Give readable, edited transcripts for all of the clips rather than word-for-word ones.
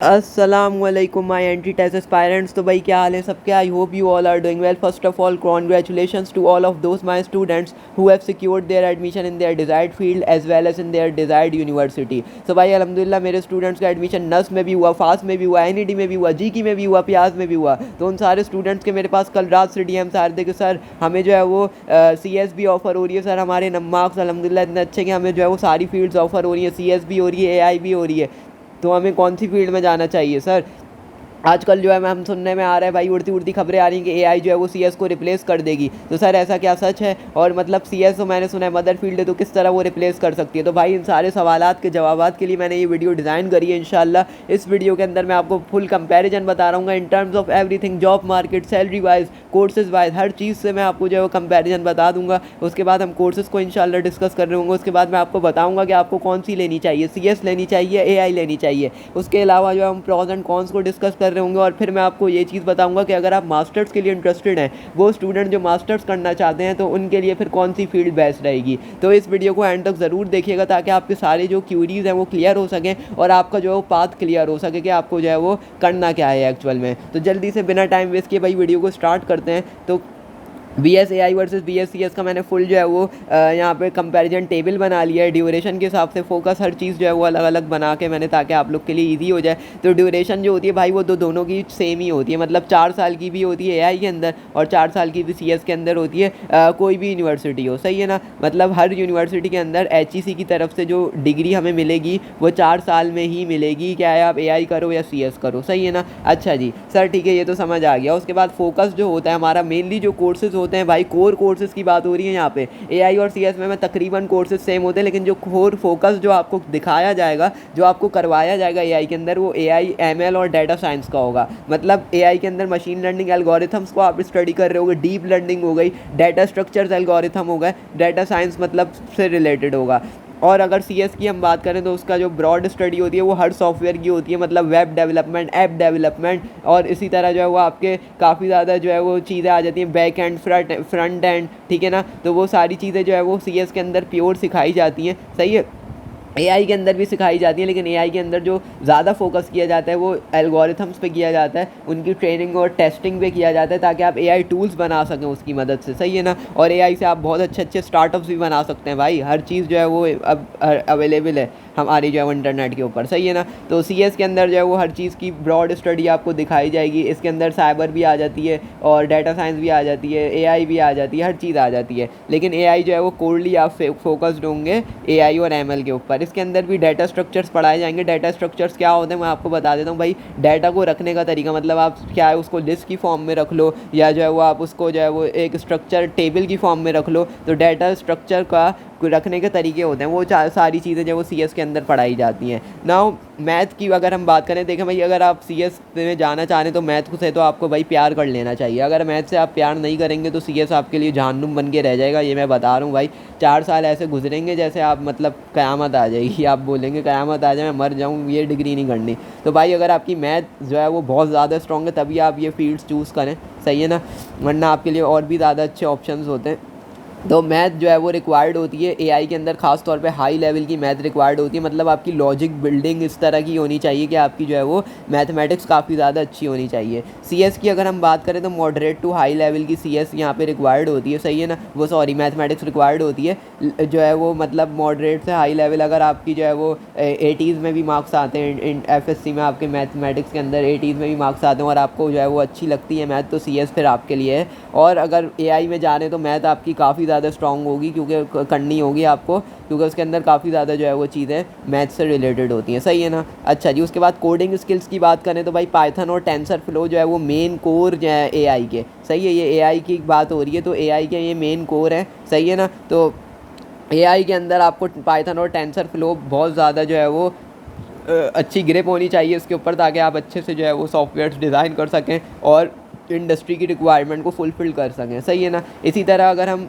Assalamualaikum my anti-test aspirants। तो भाई क्या हाल है सबके। I hope you all are doing well. First of all congratulations to all of those my students who have secured their admission in their desired field as well as in their desired university. तो भाई अल्हम्दुलिल्लाह मेरे students का admission नस में भी हुआ, फास में भी हुआ, एनईडी में भी हुआ, जीकी में भी हुआ, प्याज में भी हुआ। तो उन सारे स्टूडेंट्स के मेरे पास कल रात से डीएम्स आ रहे थे कि सर हमें जो है वो सीएसबी ऑफ़र हो रही है, सर हमारे मार्क्स अल्हम्दुलिल्लाह इतने अच्छे कि हमें जो है वो सारी फील्ड्स ऑफ़र हो रही है, सीएसबी हो रही है, एआई भी हो रही है, तो हमें कौन सी फील्ड में जाना चाहिए सर। आजकल जो है हम सुनने में आ रहा है भाई, उड़ती उड़ती खबरें आ रही हैं कि एआई जो है वो सीएस को रिप्लेस कर देगी। तो सर ऐसा क्या सच है? और मतलब सीएस तो मैंने सुना है मदर फील्ड है, तो किस तरह वो रिप्लेस कर सकती है? तो भाई इन सारे सवालात के जवाबात के लिए मैंने ये वीडियो डिज़ाइन करी है। इंशाल्लाह इस वीडियो के अंदर मैं आपको फुल कंपैरिजन बता रहा हूँ in terms of everything, job market, salary wise, courses wise, हर चीज़ से मैं आपको जो है वो कंपैरिजन बता दूंगा। उसके बाद हम कोर्सेज को इंशाल्लाह डिस्कस कर रहे होंगे। उसके बाद मैं आपको बताऊंगा कि आपको कौन सी लेनी चाहिए, सीएस लेनी चाहिए, एआई लेनी चाहिए। उसके अलावा जो है हम प्रॉज एंड कॉन्स को डिस्कस कर रहे होंगे। और फिर मैं आपको ये चीज़ बताऊंगा कि अगर आप मास्टर्स के लिए इंटरेस्टेड हैं, वो स्टूडेंट जो मास्टर्स करना चाहते हैं, तो उनके लिए फिर कौन सी फील्ड बेस्ट रहेगी। तो इस वीडियो को एंड तक ज़रूर देखिएगा ताकि आपके सारे जो क्यूरीज़ हैं वो क्लियर हो सकें और आपका जो है वो पाथ क्लियर हो सके कि आपको जो है वो करना क्या है एक्चुअल में। तो जल्दी से बिना टाइम वेस्ट किए भाई वीडियो को स्टार्ट करते हैं। तो BS AI versus BS CS का मैंने फुल जो है वो यहाँ पे कंपैरिजन टेबल बना लिया है। ड्यूरेशन के हिसाब से फोकस हर चीज़ जो है वो अलग अलग बना के मैंने, ताकि आप लोग के लिए इजी हो जाए। तो ड्यूरेशन जो होती है भाई वो दोनों की सेम ही होती है, मतलब 4 साल की भी होती है AI के अंदर और 4 साल की भी CS के अंदर होती है। कोई भी यूनिवर्सिटी हो, सही है ना। मतलब हर यूनिवर्सिटी के अंदर HEC की तरफ से जो डिग्री हमें मिलेगी वो 4 साल में ही मिलेगी, क्या है आप AI करो या CS करो, सही है ना। अच्छा जी सर ठीक है, ये तो समझ आ गया। उसके बाद फोकस जो होता है हमारा, मेनली जो कोर्सेज होते हैं भाई, कोर कोर्सेज की बात हो रही है यहाँ पे। एआई और सीएस में तकरीबन कोर्सेज सेम होते हैं, लेकिन जो कोर फोकस जो आपको दिखाया जाएगा, जो आपको करवाया जाएगा एआई के अंदर, वो एआई एमएल और डाटा साइंस का होगा। मतलब एआई के अंदर मशीन लर्निंग एल्गोरिथम्स को आप स्टडी कर रहे होगे, डीप लर्निंग हो गई, डाटा स्ट्रक्चर्स एल्गोरिथम हो गए, डाटा साइंस मतलब से रिलेटेड होगा। और अगर सीएस की हम बात करें तो उसका जो ब्रॉड स्टडी होती है वो हर सॉफ्टवेयर की होती है, मतलब वेब डेवलपमेंट, ऐप डेवलपमेंट, और इसी तरह जो है वो आपके काफ़ी ज़्यादा जो है वो चीज़ें आ जाती हैं, बैक एंड, फ्रंट एंड, ठीक है ना। तो वो सारी चीज़ें जो है वो सीएस के अंदर प्योर सिखाई जाती हैं, सही है। एआई के अंदर भी सिखाई जाती है, लेकिन एआई के अंदर जो ज़्यादा फोकस किया जाता है वो एल्गोरिथम्स पे किया जाता है, उनकी ट्रेनिंग और टेस्टिंग पे किया जाता है, ताकि आप एआई टूल्स बना सकें उसकी मदद से, सही है ना। और एआई से आप बहुत अच्छे अच्छे स्टार्टअप्स भी बना सकते हैं भाई। हर चीज़ जो है वो अब अवेलेबल है हमारी जो है वो इंटरनेट के ऊपर, सही है ना। तो सीएस के अंदर जो है वो हर चीज़ की ब्रॉड स्टडी आपको दिखाई जाएगी। इसके अंदर साइबर भी आ जाती है और डाटा साइंस भी आ जाती है, एआई भी आ जाती है, हर चीज़ आ जाती है। लेकिन एआई जो है वो कोरली आप फोकस्ड होंगे एआई और एमएल के ऊपर। इसके अंदर भी डाटा स्ट्रक्चर्स पढ़ाए जाएंगे। डाटा स्ट्रक्चर्स क्या होते हैं मैं आपको बता देता हूँ भाई। डाटा को रखने का तरीका, मतलब आप क्या है उसको लिस्ट की फॉर्म में रख लो, या जो है वो आप उसको जो है वो एक स्ट्रक्चर टेबल की फॉर्म में रख लो। तो डाटा स्ट्रक्चर का रखने के तरीके होते हैं, वो सारी चीज़ें जो वो सीएस के अंदर पढ़ाई जाती हैं। नाउ मैथ की अगर हम बात करें, देखें भाई, अगर आप सीएस में जाना चाह रहे हैं तो मैथ से तो आपको भाई प्यार कर लेना चाहिए। अगर मैथ से आप प्यार नहीं करेंगे तो सीएस आपके लिए जहन्नुम बन के रह जाएगा, ये मैं बता रहा हूँ भाई। 4 साल ऐसे गुजरेंगे जैसे आप मतलब क़यामत आ जाएगी, आप बोलेंगे क़यामत आ जाए, मैं मर जाऊँ, ये डिग्री नहीं करनी। तो भाई अगर आपकी मैथ जो है वो बहुत ज़्यादा स्ट्रॉन्ग है तभी आप ये फील्ड्स चूज़ करें, सही है ना, वरना आपके लिए और भी ज़्यादा अच्छे ऑप्शंस होते हैं। तो मैथ जो है वो रिक्वायर्ड होती है एआई के अंदर, ख़ास तौर पे हाई लेवल की मैथ रिक्वायर्ड होती है। मतलब आपकी लॉजिक बिल्डिंग इस तरह की होनी चाहिए कि आपकी जो है वो मैथमेटिक्स काफ़ी ज़्यादा अच्छी होनी चाहिए। सीएस की अगर हम बात करें तो मॉडरेट टू हाई लेवल की सीएस यहाँ पे रिक्वायर्ड होती है, सही है ना। वो सॉरी मैथमेटिक्स रिक्वायर्ड होती है जो है वो, मतलब मॉडरेट से हाई लेवल। अगर आपकी जो है वो 80s में भी मार्क्स आते हैं एफएससी में, आपके मैथमेटिक्स के अंदर 80s में भी मार्क्स आते हैं और आपको जो है वो अच्छी लगती है मैथ, तो सीएस फिर आपके लिए है। और अगर एआई में जा रहे हैं तो मैथ आपकी काफ़ी ज़्यादा स्ट्रॉन्ग होगी, क्योंकि करनी होगी आपको, क्योंकि उसके अंदर काफ़ी ज़्यादा जो है वो चीज़ें मैथ से रिलेटेड होती हैं, सही है ना। अच्छा जी, उसके बाद कोडिंग स्किल्स की बात करें तो भाई पाइथन और टेंसर फ्लो जो है वो मेन कोर जो है एआई के, सही है। ये एआई की बात हो रही है तो एआई के ये मेन कोर हैं, सही है ना। तो एआई के अंदर आपको पाइथन और टेंसर फ्लो बहुत ज़्यादा जो है वो अच्छी ग्रिप होनी चाहिए इसके ऊपर, ताकि आप अच्छे से जो है वो सॉफ्टवेयर डिज़ाइन कर सकें और इंडस्ट्री की रिक्वायरमेंट को फुलफ़िल कर सकें, सही है ना। इसी तरह अगर हम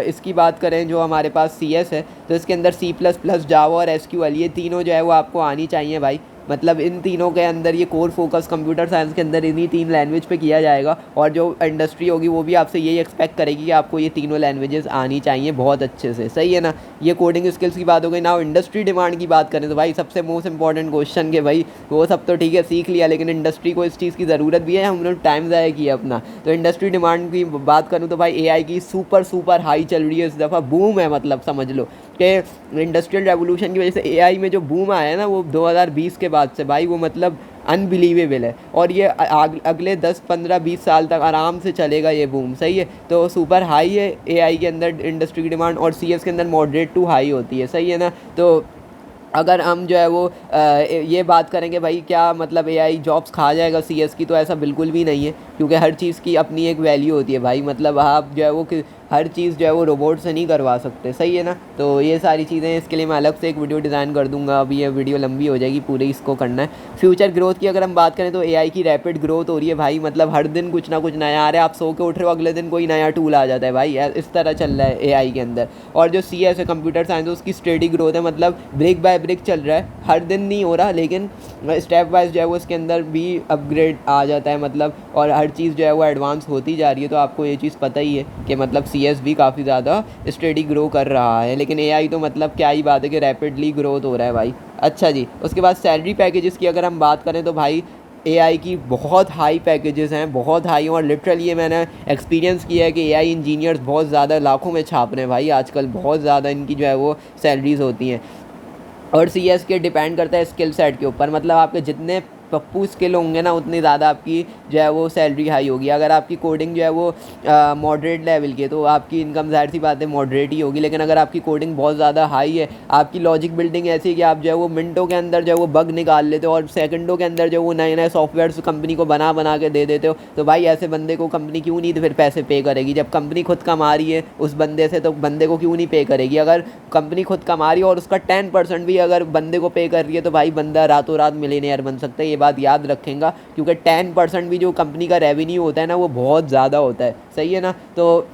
इसकी बात करें जो हमारे पास सीएस है, तो इसके अंदर C++, जावा और एसक्यूएल, ये तीनों जो है वो आपको आनी चाहिए भाई। मतलब इन तीनों के अंदर ये कोर फोकस कंप्यूटर साइंस के अंदर इन्हीं 3 लैंग्वेज पे किया जाएगा, और जो इंडस्ट्री होगी वो भी आपसे यही एक्सपेक्ट करेगी कि आपको ये तीनों लैंग्वेजेस आनी चाहिए बहुत अच्छे से, सही है ना। ये कोडिंग स्किल्स की बात हो गई ना। इंडस्ट्री डिमांड की बात करें तो भाई सबसे मोस्ट इंपॉर्टेंट क्वेश्चन के भाई वो सब तो ठीक है सीख लिया, लेकिन इंडस्ट्री को इस चीज़ की ज़रूरत भी है, हम लोग टाइम ज़ाया किया अपना। तो इंडस्ट्री डिमांड की बात करूँ तो भाई एआई की सुपर हाई चल रही है इस दफ़ा, बूम है, मतलब समझ लो कि इंडस्ट्रियल रेवोल्यूशन की वजह से एआई में जो बूम आया है ना वो 2020 के बाद से भाई, वो मतलब अनबिलीवेबल है, और ये अगले 10 15 20 साल तक आराम से चलेगा ये बूम, सही है। तो सुपर हाई है एआई के अंदर इंडस्ट्री की डिमांड, और सीएस के अंदर मॉडरेट टू हाई होती है, सही है ना। तो अगर हम जो है वो ये बात करेंगे भाई क्या मतलब एआई जॉब्स खा जाएगा सीएस की, तो ऐसा बिल्कुल भी नहीं है, क्योंकि हर चीज़ की अपनी एक वैल्यू होती है भाई। मतलब आप जो है वो हर चीज़ जो है वो रोबोट से नहीं करवा सकते, सही है ना। तो ये सारी चीज़ें, इसके लिए मैं अलग से एक वीडियो डिज़ाइन कर दूंगा, अभी ये वीडियो लंबी हो जाएगी, पूरी इसको करना है। फ्यूचर ग्रोथ की अगर हम बात करें तो एआई की रैपिड ग्रोथ हो रही है भाई, मतलब हर दिन कुछ ना कुछ नया आ रहा है। आप सो के उठ रहे हो अगले दिन कोई नया टूल आ जाता है भाई, इस तरह चल रहा है एआई के अंदर। और जो सीएस है कंप्यूटर साइंस, उसकी स्टेडी ग्रोथ है, मतलब ब्रिक बाय ब्रिक चल रहा है, हर दिन नहीं हो रहा, लेकिन स्टेप वाइज जो है वो इसके अंदर भी अपग्रेड आ जाता है, मतलब और हर चीज़ जो है वो एडवांस होती जा रही है। तो आपको ये चीज़ पता ही है कि मतलब सीएस भी काफ़ी ज़्यादा स्टेडी ग्रो कर रहा है, लेकिन एआई तो मतलब क्या ही बात है कि रैपिडली ग्रोथ हो रहा है भाई। अच्छा जी, उसके बाद सैलरी पैकेजेस की अगर हम बात करें तो भाई एआई की बहुत हाई पैकेजेस हैं, बहुत हाई, और लिटरली ये मैंने एक्सपीरियंस किया है कि एआई इंजीनियर्स बहुत ज़्यादा लाखों में छाप रहे हैं भाई आजकल, बहुत ज़्यादा इनकी जो है वो सैलरीज होती हैं। और सीएस के डिपेंड करता है स्किल सेट के ऊपर, मतलब आपके जितने पप्पू स्किल होंगे ना उतनी ज़्यादा आपकी जो है वो सैलरी हाई होगी। अगर आपकी कोडिंग जो है वो मॉडरेट लेवल की है तो आपकी इनकम ज़ाहिर सी बात है मॉडरेट ही होगी, लेकिन अगर आपकी कोडिंग बहुत ज़्यादा हाई है, आपकी लॉजिक बिल्डिंग ऐसी है कि आप जो है वो मिनटों के अंदर जो है वो बग निकाल लेते हो और सेकंडों के अंदर जो वो नए नए सॉफ्टवेयर कंपनी को बना के दे देते हो, तो भाई ऐसे बंदे को कंपनी क्यों नहीं फिर पैसे पे करेगी? जब कंपनी खुद कमा रही है उस बंदे से, तो बंदे को क्यों नहीं पे करेगी? अगर कंपनी खुद कमा रही है और उसका 10% भी अगर बंदे को पे कर रही है तो भाई बंदा रातों रात मिलियनेयर बन सकता है, ये बात याद रखेंगे, क्योंकि 10% भी जो कंपनी का रेवेन्यू होता है ना वो बहुत ज़्यादा होता है, सही है ना। तो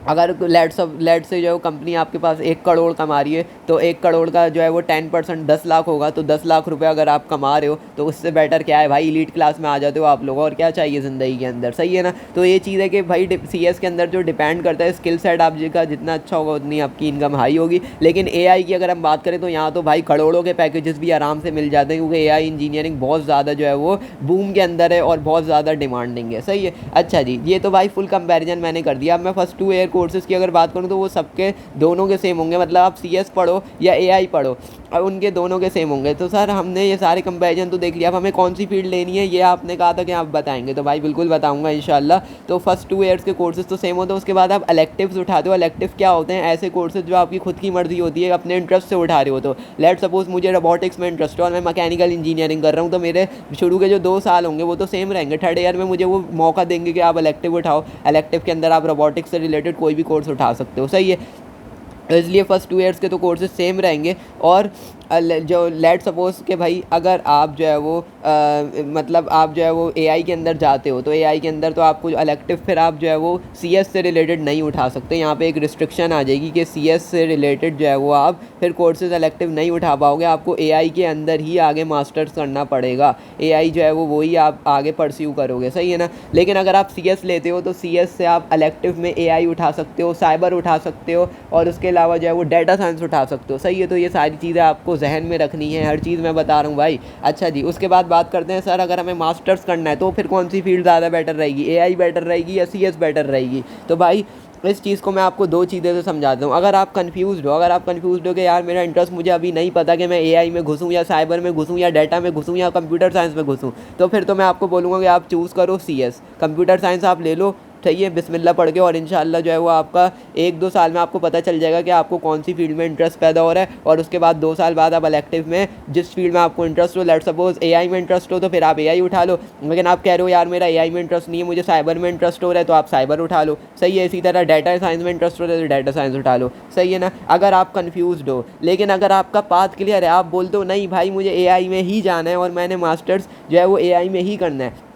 अगर लेट से जो कंपनी आपके पास 1 करोड़ कमा रही है तो 1 करोड़ का जो है वो 10% 10 लाख होगा, तो 10 लाख रुपए अगर आप कमा रहे हो तो उससे बेटर क्या है भाई, एलीट क्लास में आ जाते हो आप लोग, और क्या चाहिए ज़िंदगी के अंदर, सही है ना। तो ये चीज़ है कि भाई सीएस के अंदर जो डिपेंड करता है स्किल सेट आप का जितना अच्छा होगा उतनी आपकी इनकम हाई होगी। लेकिन एआई की अगर हम बात करें तो यहाँ तो भाई करोड़ों के पैकेजेस भी आराम से मिल जाते हैं, क्योंकि एआई इंजीनियरिंग बहुत ज़्यादा जो है वो बूम के अंदर है और बहुत ज़्यादा डिमांडिंग है, सही है। अच्छा जी, ये तो भाई फुल कंपैरिजन मैंने कर दिया। अब मैं फर्स्ट 2 ईयर कोर्सेज़ की अगर बात करूँ तो वो सबके दोनों के सेम होंगे, मतलब आप सीएस पढ़ो या एआई पढ़ो, अब उनके दोनों के सेम होंगे। तो सर हमने ये सारे कंपैरिजन तो देख लिया, अब हमें कौन सी फील्ड लेनी है ये आपने कहा था कि आप बताएंगे, तो भाई बिल्कुल बताऊंगा इंशाल्लाह। तो फर्स्ट 2 ईयर्स के कोर्सेज तो सेम होते हैं, उसके बाद आप इलेक्टिव्स उठाते हो। इलेक्टिव क्या होते हैं? ऐसे कोर्सेज जो आपकी खुद की मर्जी होती है, अपने इंटरेस्ट से उठा रहे हो। तो लेट सपोज मुझे रोबोटिक्स में इंटरेस्ट है और मैं मैकेनिकल इंजीनियरिंग कर रहा हूँ, तो मेरे शुरू के जो 2 साल होंगे वो तो सेम रहेंगे। थर्ड ईयर में मुझे वो मौका देंगे कि आप इलेक्टिव उठाओ, इलेक्टिव के अंदर आप रोबोटिक्स से रिलेटेड कोई भी कोर्स उठा सकते हो, सही है। इसलिए फर्स्ट 2 ईयर्स के तो कोर्सेज सेम रहेंगे। और जो लेट सपोज के भाई अगर आप जो है वो मतलब आप जो है वो एआई के अंदर जाते हो, तो एआई के अंदर तो आपको इलेक्टिव फिर आप जो है वो सीएस से रिलेटेड नहीं उठा सकते। यहाँ पे एक रिस्ट्रिक्शन आ जाएगी कि सीएस से रिलेटेड जो है वो आप फिर कोर्सेज इलेक्टिव नहीं उठा पाओगे, आपको एआई के अंदर ही आगे मास्टर्स करना पड़ेगा। एआई जो है वो वही आप आगे परस्यू करोगे, सही है ना। लेकिन अगर आप सीएस लेते हो तो सीएस से आप इलेक्टिव में एआई उठा सकते हो, साइबर उठा सकते हो, और उसके अलावा जो है वो डाटा साइंस उठा सकते हो, सही है। तो ये सारी चीज़ें आपको जहन में रखनी है, हर चीज़ मैं बता रहा हूँ भाई। अच्छा जी, उसके बाद बात करते हैं सर अगर हमें मास्टर्स करना है तो फिर कौन सी फील्ड ज़्यादा बेटर रहेगी, एआई बेटर रहेगी या सीएस बेटर रहेगी? तो भाई इस चीज़ को मैं आपको 2 चीज़ें से समझाता हूँ। अगर आप कंफ्यूज्ड हो कि यार मेरा इंटरेस्ट मुझे अभी नहीं पता कि मैं एआई में घुसूँ या साइबर में घुसूँ या डाटा में घुसूँ या कंप्यूटर साइंस में घुसूँ, तो फिर तो मैं आपको बोलूँगा कि आप चूज़ करो सीएस, कंप्यूटर साइंस आप ले लो, सही है, बिस्मिल्लाह पढ़ के, और इंशाल्लाह जो है वो आपका 1-2 साल में आपको पता चल जाएगा कि आपको कौन सी फील्ड में इंटरेस्ट पैदा हो रहा है। और उसके बाद 2 साल बाद आप इलेक्टिव में जिस फील्ड में आपको इंटरेस्ट हो, लेट सपोज एआई में इंटरेस्ट हो तो फिर आप एआई उठा लो। लेकिन आप कह रहे हो यार मेरा एआई में इंटरेस्ट नहीं है, मुझे साइबर में इंटरेस्ट हो रहा है, तो आप साइबर उठा लो, सही है। इसी तरह डाटा साइंस में इंटरेस्ट हो रहा है तो डाटा साइंस उठा लो, सही है ना। अगर आप कन्फ्यूज़ड हो, लेकिन अगर आपका पाथ क्लियर है, आप बोलते हो नहीं भाई मुझे एआई में ही जाना है और मैंने मास्टर्स जो है वो एआई में ही करना है,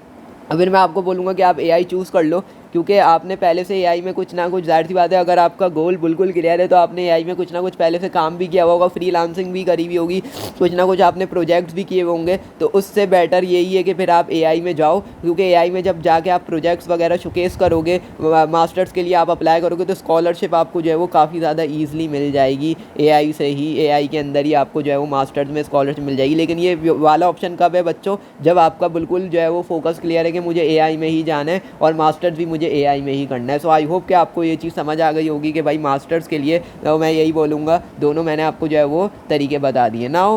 फिर मैं आपको बोलूँगा कि आप एआई चूज़ कर लो। क्योंकि आपने पहले से एआई में कुछ ना कुछ, जाहिर सी बात है अगर आपका गोल बिल्कुल क्लियर है तो आपने एआई में कुछ ना कुछ पहले से काम भी किया होगा, फ्रीलांसिंग भी करी हुई होगी, कुछ ना कुछ आपने प्रोजेक्ट्स भी किए होंगे। तो उससे बेटर यही है कि फिर आप एआई में जाओ, क्योंकि एआई में जब जाके आप प्रोजेक्ट्स वगैरह शोकेस करोगे, मास्टर्स के लिए आप अप्लाई करोगे, तो स्कॉलरशिप आपको जो है वो काफ़ी ज़्यादा ईजिली मिल जाएगी एआई से ही। एआई के अंदर ही आपको जो है वो मास्टर्स में स्कॉलरशिप मिल जाएगी। लेकिन ये वाला ऑप्शन कब है बच्चों, जब आपका बिल्कुल जो है वो फोकस क्लियर है कि मुझे एआई में ही जाना है और मास्टर्स भी मुझे एआई में ही करना है। सो आई होप कि आपको ये चीज़ समझ आ गई होगी कि भाई मास्टर्स के लिए तो मैं यही बोलूँगा, दोनों मैंने आपको जो है वो तरीके बता दिए ना।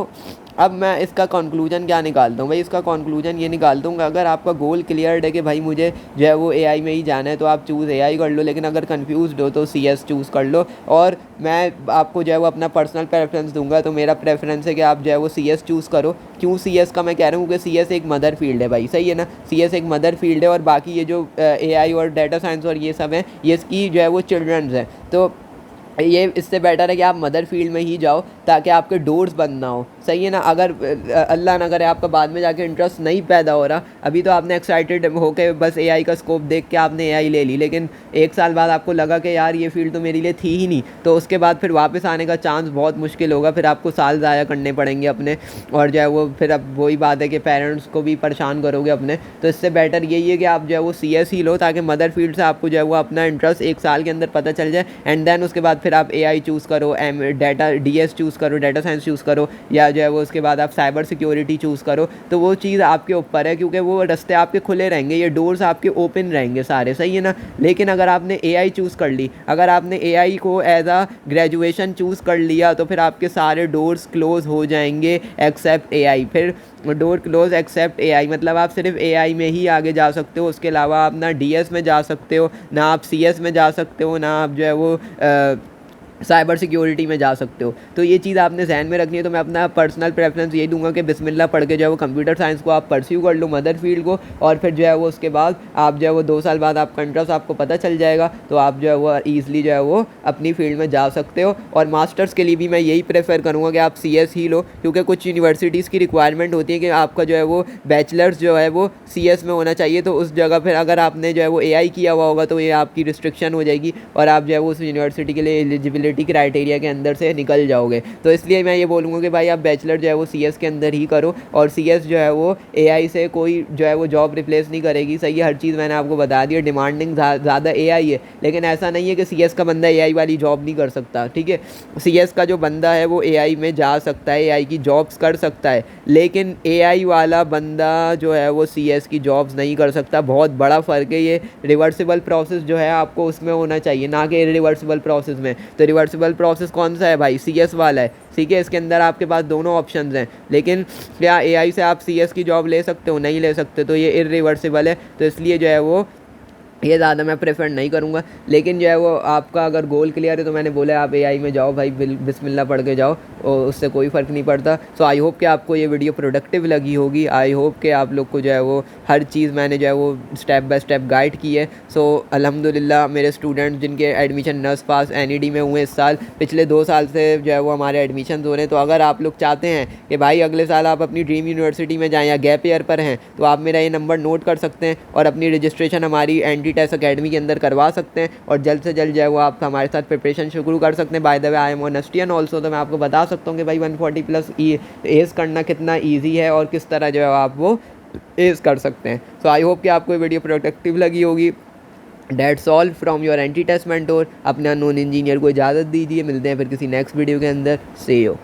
अब मैं इसका कंक्लूजन क्या निकालता हूँ भाई, इसका कंक्लूजन ये निकालता हूँ कि अगर आपका गोल क्लियर है कि भाई मुझे जो है वो एआई में ही जाना है, तो आप चूज़ एआई कर लो। लेकिन अगर कंफ्यूज्ड हो तो सीएस चूज़ कर लो। और मैं आपको जो है वो अपना पर्सनल प्रेफरेंस दूंगा, तो मेरा प्रेफरेंस है कि आप जो है वो सीएस चूज़ करो। क्यों सीएस का मैं कह रहा हूँ कि सीएस एक मदर फील्ड है भाई, सही है ना, सीएस एक मदर फील्ड है। और बाकी ये जो एआई और डाटा साइंस और ये सब हैं, ये इसकी जो है वो चिल्ड्रंस हैं। तो ये इससे बेटर है कि आप मदर फील्ड में ही जाओ, ताकि आपके डोर्स बंद ना हो, सही है ना। अगर अल्लाह ना करे आपका बाद में जाके इंटरेस्ट नहीं पैदा हो रहा, अभी तो आपने एक्साइटेड होकर बस एआई का स्कोप देख के आपने एआई ले ली, लेकिन एक साल बाद आपको लगा कि यार ये फील्ड तो मेरे लिए थी ही नहीं, तो उसके बाद फिर वापस आने का चांस बहुत मुश्किल होगा, फिर आपको साल ज़ाया करने पड़ेंगे अपने। और जो है वो फिर अब वही बात है कि पेरेंट्स को भी परेशान करोगे अपने। तो इससे बेटर यही है कि आप जो है वो सीएस ही लो, ताकि मदर फील्ड से आपको जो है वो अपना इंटरेस्ट एक साल के अंदर पता चल जाए। एंड देन उसके बाद फिर आप एआई चूज़ करो, डाटा डीएस चूज़ करो, डाटा साइंस चूज़ करो, या जो है वो उसके बाद आप साइबर सिक्योरिटी चूज़ करो। तो वो चीज़ आपके ऊपर है, क्योंकि वो रास्ते आपके खुले रहेंगे, ये डोर्स आपके ओपन रहेंगे सारे, सही है ना। लेकिन अगर आपने एआई चूज़ कर ली, अगर आपने एआई को एज आ ग्रेजुएशन चूज़ कर लिया, तो फिर आपके सारे डोर्स क्लोज हो जाएंगे एक्सेप्ट एआई। फिर डोर क्लोज एक्सेप्ट एआई मतलब आप सिर्फ एआई में ही आगे जा सकते हो, उसके अलावा आप ना डीएस में जा सकते हो, ना आप सीएस में जा सकते हो, ना आप जो है वो साइबर सिक्योरिटी में जा सकते हो। तो ये चीज़ आपने ध्यान में रखनी है। तो मैं अपना पर्सनल प्रेफरेंस ये दूंगा कि बिस्मिल्लाह पढ़ के जो है वो कंप्यूटर साइंस को आप परस्यू कर लो, मदर फील्ड को, और फिर जो है वो उसके बाद आप जो है वो 2 साल बाद आपका इंटरेस्ट आपको पता चल जाएगा, तो आप जो है वो ईज़िली जो है वो अपनी फील्ड में जा सकते हो। और मास्टर्स के लिए भी मैं यही प्रेफर करूँगा कि आप सीएस ही लो, क्योंकि कुछ यूनिवर्सिटीज़ की रिक्वायरमेंट होती है कि आपका जो है वो बैचलर्स जो है वो सीएस में होना चाहिए। तो उस जगह फिर अगर आपने जो है वो एआई किया हुआ होगा, तो ये आपकी रिस्ट्रिक्शन हो जाएगी और आप जो है वो उस यूनिवर्सिटी के लिए एलिजिबिलिटी क्राइटेरिया के अंदर से निकल जाओगे। तो इसलिए मैं ये बोलूँगा कि भाई आप बैचलर जो है वो सीएस के अंदर ही करो, और सीएस जो है वो एआई से कोई जो है वो जॉब रिप्लेस नहीं करेगी, सही है। हर चीज़ मैंने आपको बता दी है, डिमांडिंग ज़्यादा एआई है, लेकिन ऐसा नहीं है कि सीएस का बंदा एआई वाली जॉब नहीं कर सकता, ठीक है। सीएस का जो बंदा है वो एआई में जा सकता है, एआई की जॉब्स कर सकता है, लेकिन एआई वाला बंदा जो है वो सीएस की जॉब्स नहीं कर सकता। बहुत बड़ा फ़र्क है। ये रिवर्सिबल प्रोसेस जो है आपको उसमें होना चाहिए, ना कि इरिवर्सिबल प्रोसेस में। तो रिवर्सिबल प्रोसेस कौन सा है भाई, सीएस वाला है, ठीक है। इसके अंदर आपके पास दोनों ऑप्शंस हैं, लेकिन क्या एआई से आप सीएस की जॉब ले सकते हो, नहीं ले सकते। तो ये इरिवर्सिबल है, तो इसलिए जो है वो ये ज़्यादा मैं प्रेफर नहीं करूँगा। लेकिन जो है वो आपका अगर गोल क्लियर है, तो मैंने बोला आप एआई में जाओ भाई, बिस्मिल्लाह पढ़ के जाओ, और उससे कोई फ़र्क नहीं पड़ता। सो आई होप कि आपको ये वीडियो प्रोडक्टिव लगी होगी। आई होप कि आप लोग को जो है वो हर चीज़ मैंने जो है वो स्टेप बाय स्टेप गाइड की है। सो अल्हम्दुलिल्लाह मेरे स्टूडेंट्स जिनके एडमिशन नर्स पास एनईडी में हुए इस साल, पिछले 2 साल से जो है वो हमारे एडमिशन हो रहे हैं। तो अगर आप लोग चाहते हैं कि भाई अगले साल आप अपनी ड्रीम यूनिवर्सिटी में जाएँ या गैप ईयर पर हैं, तो आप मेरा ये नंबर नोट कर सकते हैं और अपनी रजिस्ट्रेशन हमारी टेस्ट अकेडमी के अंदर करवा सकते हैं, और जल्द से जल्द जो है वो आप हमारे साथ प्रिपरेशन शुरू कर सकते हैं। By the way I am on STN also, तो मैं आपको बता सकता हूँ कि भाई 140+ एज करना कितना ईजी है और किस तरह जो है आप वो एज कर सकते हैं। सो आई होप कि आपको ये वीडियो प्रोडक्टिव लगी होगी। That's all from your anti test mentor. अपने अननोन इंजीनियर को इजाज़त दीजिए, मिलते हैं फिर किसी नेक्स्ट वीडियो के अंदर। सी यू।